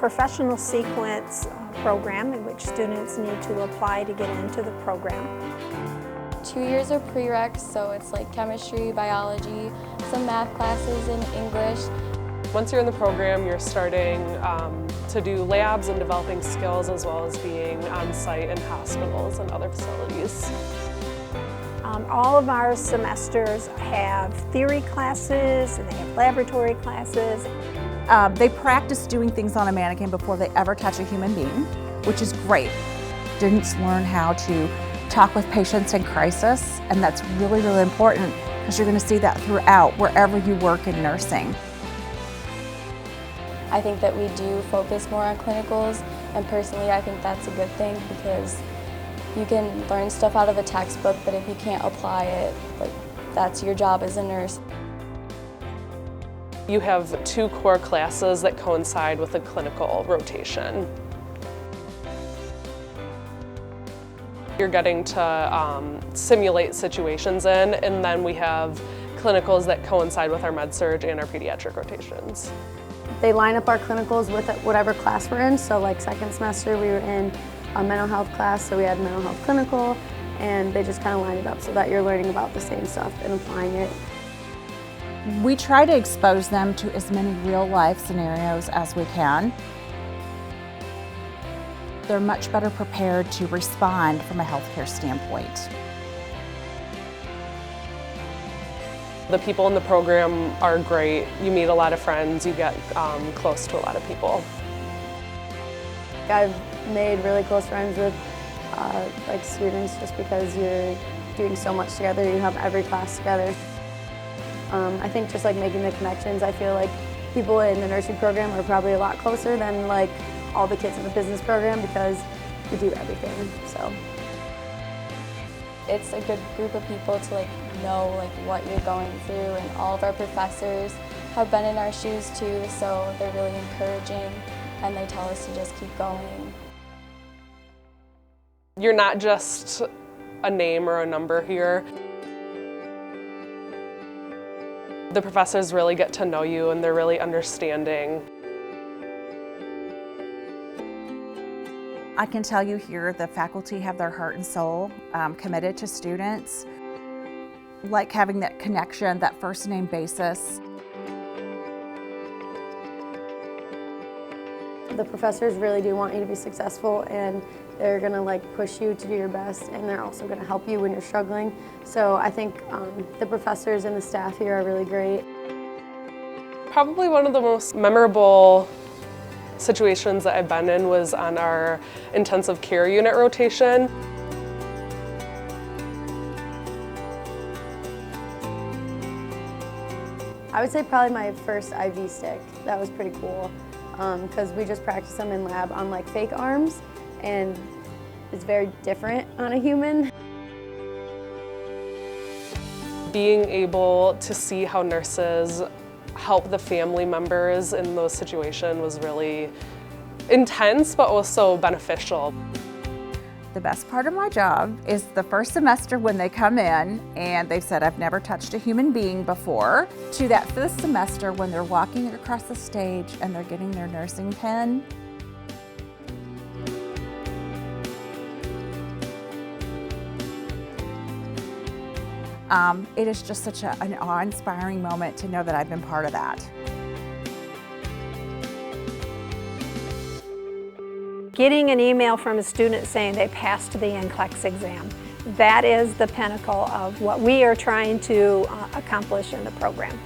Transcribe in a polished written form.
professional sequence program in which students need to apply to get into the program. 2 years of prereqs, so it's like chemistry, biology, some math classes, and English. Once you're in the program, you're starting to do labs and developing skills, as well as being on site in hospitals and other facilities. All of our semesters have theory classes and they have laboratory classes. They practice doing things on a mannequin before they ever touch a human being, which is great. Students learn how to talk with patients in crisis, and that's really, really important because you're going to see that throughout wherever you work in nursing. I think that we do focus more on clinicals, and personally I think that's a good thing because you can learn stuff out of a textbook, but if you can't apply it, that's your job as a nurse. You have 2 core classes that coincide with a clinical rotation. You're getting to simulate situations in, and then we have clinicals that coincide with our med-surg and our pediatric rotations. They line up our clinicals with whatever class we're in, so like second semester we were in a mental health class, so we had mental health clinical, and they just kind of line it up so that you're learning about the same stuff and applying it. We try to expose them to as many real-life scenarios as we can. They're much better prepared to respond from a healthcare standpoint. The people in the program are great. You meet a lot of friends, you get close to a lot of people. I've made really close friends with like students just because you're doing so much together, you have every class together. I think just like making the connections, I feel like people in the nursing program are probably a lot closer than like all the kids in the business program because we do everything, so. It's a good group of people to know what you're going through, and all of our professors have been in our shoes too, so they're really encouraging and they tell us to just keep going. You're not just a name or a number here. The professors really get to know you and they're really understanding. I can tell you here the faculty have their heart and soul committed to students, like having that connection, that first name basis. The professors really do want you to be successful, and they're gonna push you to do your best, and they're also gonna help you when you're struggling. So I think the professors and the staff here are really great. Probably one of the most memorable situations that I've been in was on our intensive care unit rotation. I would say probably my first IV stick. That was pretty cool because we just practiced them in lab on fake arms, and it's very different on a human. Being able to see how nurses help the family members in those situations was really intense, but also beneficial. The best part of my job is the first semester when they come in and they've said, I've never touched a human being before, to that 5th semester when they're walking across the stage and they're getting their nursing pen. It is just such an awe-inspiring moment to know that I've been part of that. Getting an email from a student saying they passed the NCLEX exam, that is the pinnacle of what we are trying to accomplish in the program.